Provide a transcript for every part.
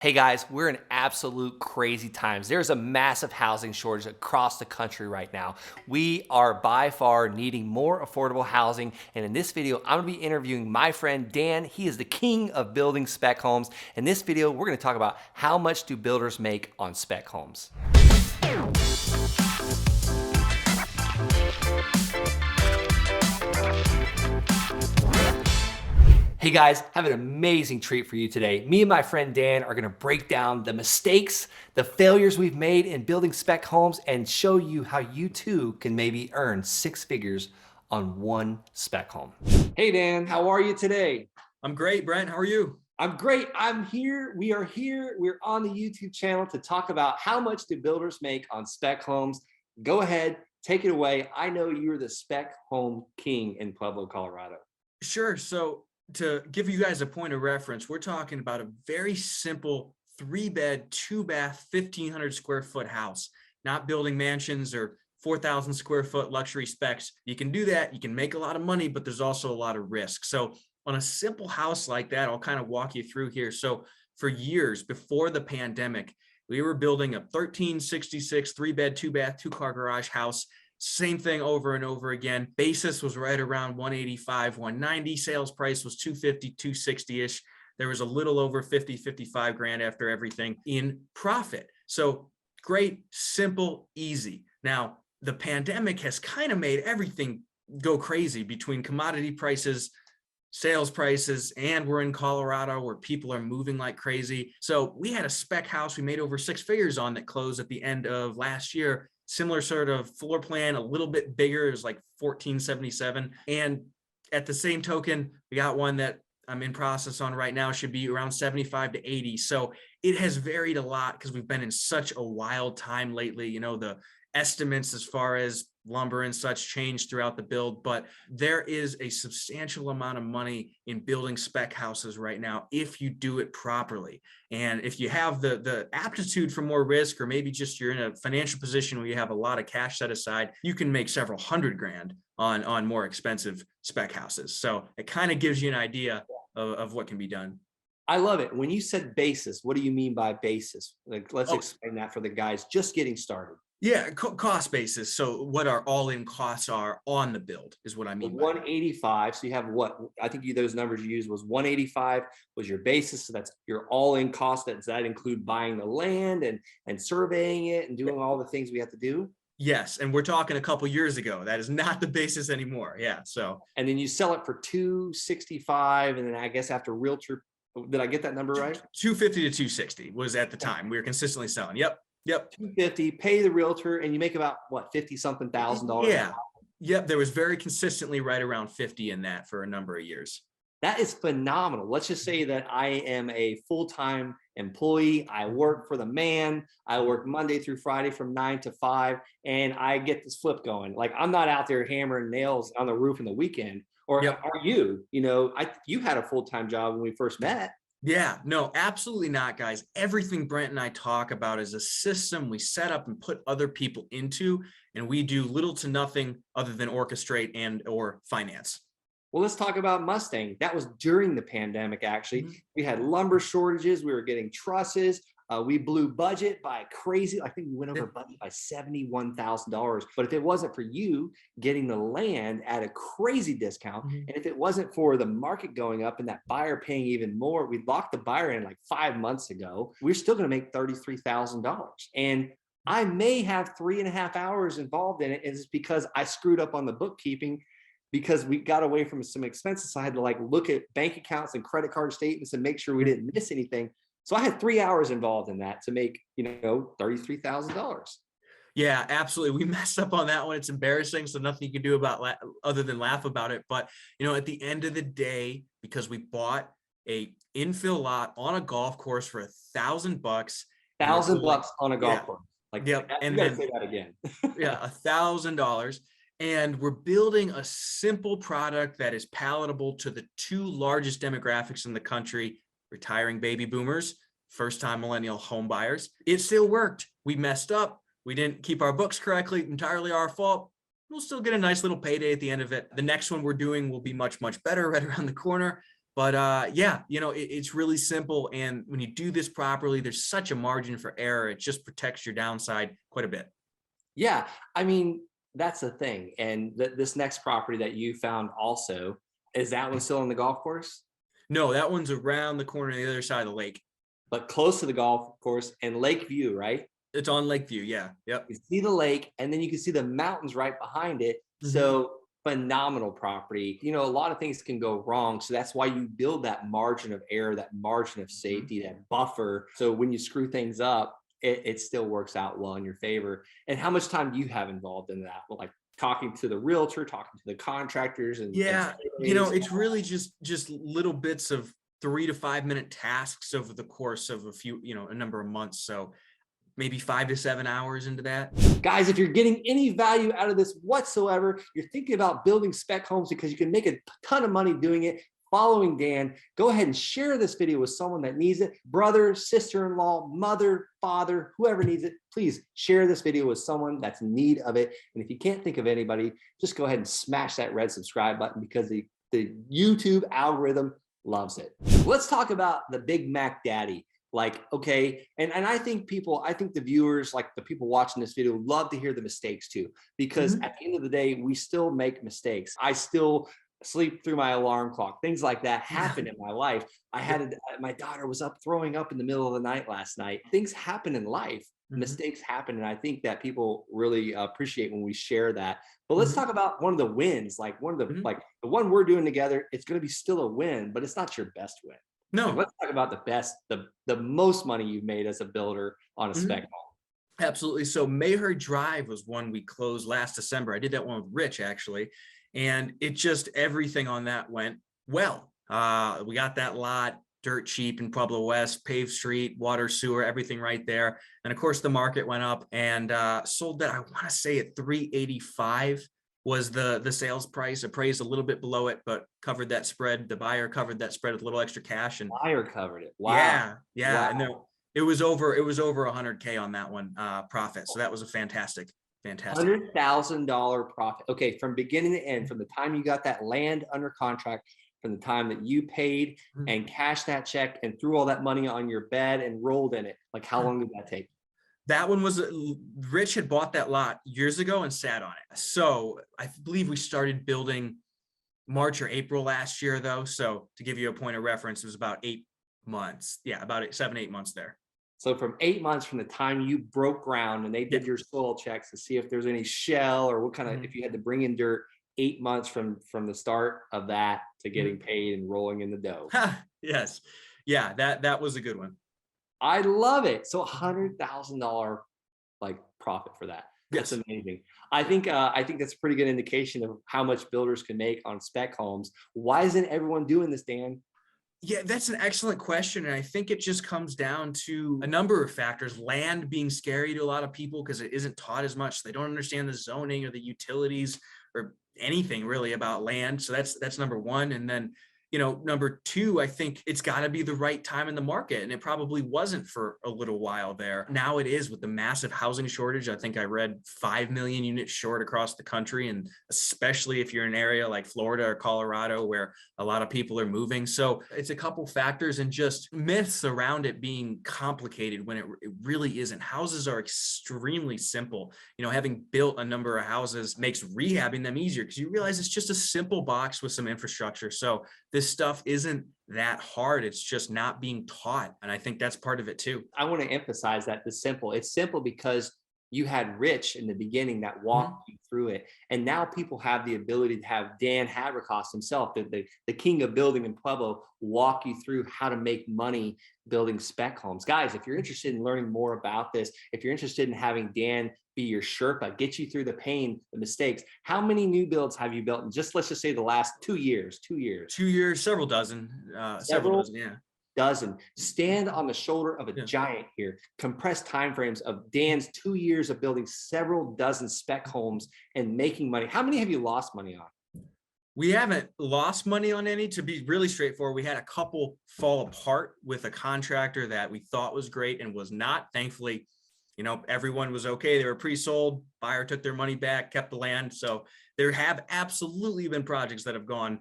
Hey guys, we're in absolute crazy times. There's a massive housing shortage across the country right now. We are by far needing more affordable housing. And in this video, I'm gonna be interviewing my friend Dan. He is the king of building spec homes. In this video, we're gonna talk about how much do builders make on spec homes. Hey guys, I have an amazing treat for you today. Me and my friend Dan are gonna break down the mistakes, the failures we've made in building spec homes and show you how you too can maybe earn six figures on one spec home. Hey Dan, how are you today? I'm great, Brent. How are you? I'm great. I'm here. We are here. We're on the YouTube channel to talk about how much do builders make on spec homes. Go ahead, take it away. I know you're the spec home king in Pueblo, Colorado. Sure. So to give you guys a point of reference, we're talking about a very simple 3-bed, 2-bath, 1,500 square foot house, not building mansions or 4,000 square foot luxury specs. You can do that. You can make a lot of money, but there's also a lot of risk. So on a simple house like that, I'll kind of walk you through here. So for years before the pandemic, we were building a 1366 3-bed, 2-bath, 2-car garage house. Same thing over and over again. Basis was right around 185, 190. Sales price was 250, 260-ish. There was a little over 50, 55 grand after everything in profit. So great, simple, easy. Now, the pandemic has kind of made everything go crazy between commodity prices, sales prices, and we're in Colorado where people are moving like crazy. So we had a spec house we made over six figures on that closed at the end of last year. Similar sort of floor plan, a little bit bigger. It was like 1477. And at the same token, we got one that I'm in process on right now, should be around 75 to 80. So it has varied a lot because we've been in such a wild time lately. You know, the estimates as far as lumber and such change throughout the build, but there is a substantial amount of money in building spec houses right now if you do it properly. And if you have the aptitude for more risk, or maybe just you're in a financial position where you have a lot of cash set aside, you can make several hundred grand on more expensive spec houses. So it kind of gives you an idea of what can be done. I love it. When you said basis, what do you mean by basis? Like, let's explain that for the guys just getting started. Yeah, cost basis. So what our all-in costs are on the build is what I mean by 185. So you have what I think those numbers you used was 185 was your basis. So that's your all-in cost. Does that include buying the land and surveying it and doing all the things we have to do? Yes, and we're talking a couple years ago. That is not the basis anymore. Yeah, so and then you sell it for 265, and then I guess after realtor, did I get that number right? 250 to 260 was at the time we were consistently selling. Yep. 250, pay the realtor, and you make about what, 50 something $1,000. Yeah. Yep. There was very consistently right around 50 in that for a number of years. That is phenomenal. Let's just say that I am a full-time employee. I work for the man. I work Monday through Friday from 9 to 5, and I get this flip going. Like, I'm not out there hammering nails on the roof in the weekend. Or are you? You know, you had a full-time job when we first met. Yeah, no, absolutely not, guys. Everything Brent and I talk about is a system we set up and put other people into, and we do little to nothing other than orchestrate and or finance. Well, let's talk about Mustang. That was during the pandemic, actually. Mm-hmm. We had lumber shortages. We were getting trusses. We blew budget by crazy. I think we went over budget by $71,000. But if it wasn't for you getting the land at a crazy discount, and if it wasn't for the market going up and that buyer paying even more, we locked the buyer in like 5 months ago. We're still going to make $33,000. And I may have 3.5 hours involved in it. And it's because I screwed up on the bookkeeping, because we got away from some expenses. So I had to like look at bank accounts and credit card statements and make sure we didn't miss anything. So I had 3 hours involved in that to make, $33,000. Yeah, absolutely. We messed up on that one. It's embarrassing. So nothing you can do about other than laugh about it. But, at the end of the day, because we bought a infill lot on a golf course for $1,000, $1,000 on a golf course. Like, yep. And then say that again. Yeah, $1,000. And we're building a simple product that is palatable to the two largest demographics in the country: retiring baby boomers, first-time millennial home buyers. It still worked. We messed up. We didn't keep our books correctly, entirely our fault. We'll still get a nice little payday at the end of it. The next one we're doing will be much, much better right around the corner. But yeah, it's really simple. And when you do this properly, there's such a margin for error. It just protects your downside quite a bit. Yeah, I mean, that's the thing. And this next property that you found also, is that one still on the golf course? No, that one's around the corner on the other side of the lake. But close to the golf course and Lake View, right? It's on Lakeview. Yeah. Yep. You see the lake, and then you can see the mountains right behind it. So phenomenal property. A lot of things can go wrong. So that's why you build that margin of error, that margin of safety, that buffer. So when you screw things up, it still works out well in your favor. And how much time do you have involved in that? Well, like talking to the realtor, talking to the contractors, and Yeah, surveys? it's really just little bits of 3 to 5 minute tasks over the course of a number of months. So maybe 5 to 7 hours into that. Guys, if you're getting any value out of this whatsoever, you're thinking about building spec homes because you can make a ton of money doing it, following Dan, go ahead and share this video with someone that needs it. Brother, sister-in-law, mother, father, whoever needs it, please share this video with someone that's in need of it. And if you can't think of anybody, just go ahead and smash that red subscribe button because the YouTube algorithm loves it. Let's talk about the Big Mac Daddy. Like, okay, and I think the viewers, like the people watching this video, love to hear the mistakes too, because at the end of the day, we still make mistakes. I still sleep through my alarm clock. Things like that happen in my life. My daughter was up throwing up in the middle of the night last night. Things happen in life. Mistakes happen, and I think that people really appreciate when we share that. But let's talk about one of the wins, like one of the like the one we're doing together. It's going to be still a win, but it's not your best win. No. Like, let's talk about the best, the most money you've made as a builder on a spec home. Absolutely. So Mayher Drive was one we closed last December. I did that one with Rich actually, and it just everything on that went well. We got that lot dirt cheap in Pueblo West, paved street, water, sewer, everything right there. And of course the market went up and sold that, I want to say at 385 was the sales price, appraised a little bit below it, but covered that spread. The buyer covered that spread with a little extra cash. And buyer covered it. Wow. Yeah. Wow. And then it was over 100K on that one profit. So that was a fantastic. $100,000 profit. Okay, from beginning to end, from the time you got that land under contract, from the time that you paid and cashed that check and threw all that money on your bed and rolled in it. Like, how long did that take? That one was, Rich had bought that lot years ago and sat on it. So I believe we started building March or April last year though. So to give you a point of reference, it was about 8 months. Yeah, about 7-8 months there. So from 8 months from the time you broke ground and they did your soil checks to see if there's any shell or what kind of, if you had to bring in dirt, 8 months from the start of that to getting paid and rolling in the dough. Yes. Yeah, that was a good one. I love it. So $100,000 like profit for that. That's amazing. I think that's a pretty good indication of how much builders can make on spec homes. Why isn't everyone doing this, Dan? Yeah, that's an excellent question. And I think it just comes down to a number of factors. Land being scary to a lot of people because it isn't taught as much. They don't understand the zoning or the utilities or anything really about land. So that's number one. And then, number two, I think it's got to be the right time in the market. And it probably wasn't for a little while there. Now it is with the massive housing shortage. I think I read 5 million units short across the country. And especially if you're in an area like Florida or Colorado, where a lot of people are moving. So it's a couple factors and just myths around it being complicated when it really isn't. Houses are extremely simple. Having built a number of houses makes rehabbing them easier because you realize it's just a simple box with some infrastructure. So this stuff isn't that hard. It's just not being taught. And I think that's part of it too. I want to emphasize that it's simple because you had Rich in the beginning that walked you through it. And now people have the ability to have Dan Haverkost himself, the king of building in Pueblo, walk you through how to make money building spec homes. Guys, if you're interested in learning more about this, if you're interested in having Dan be your Sherpa, get you through the pain, the mistakes. How many new builds have you built in let's just say the last 2 years? 2 years. 2 years, several dozen, yeah. Dozen. Stand on the shoulder of a giant here. Compressed timeframes of Dan's 2 years of building several dozen spec homes and making money. How many have you lost money on? We haven't lost money on any. To be really straightforward, we had a couple fall apart with a contractor that we thought was great and was not. Thankfully, everyone was okay. They were pre-sold. Buyer took their money back, kept the land. So there have absolutely been projects that have gone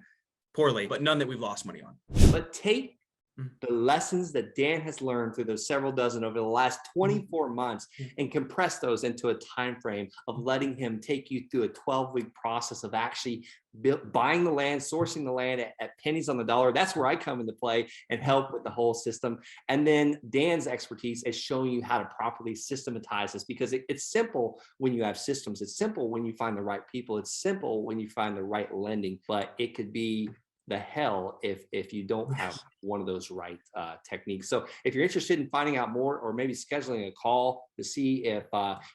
poorly, but none that we've lost money on. But take the lessons that Dan has learned through those several dozen over the last 24 months and compress those into a time frame of letting him take you through a 12-week process of actually buying the land, sourcing the land at pennies on the dollar. That's where I come into play and help with the whole system. And then Dan's expertise is showing you how to properly systematize this, because it's simple when you have systems. It's simple when you find the right people. It's simple when you find the right lending, but it could be the hell if you don't have one of those right techniques. So if you're interested in finding out more, or maybe scheduling a call to see if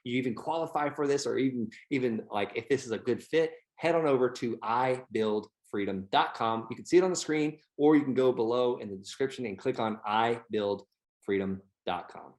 you even qualify for this, or even like if this is a good fit, head on over to ibuildfreedom.com. You can see it on the screen, or you can go below in the description and click on ibuildfreedom.com.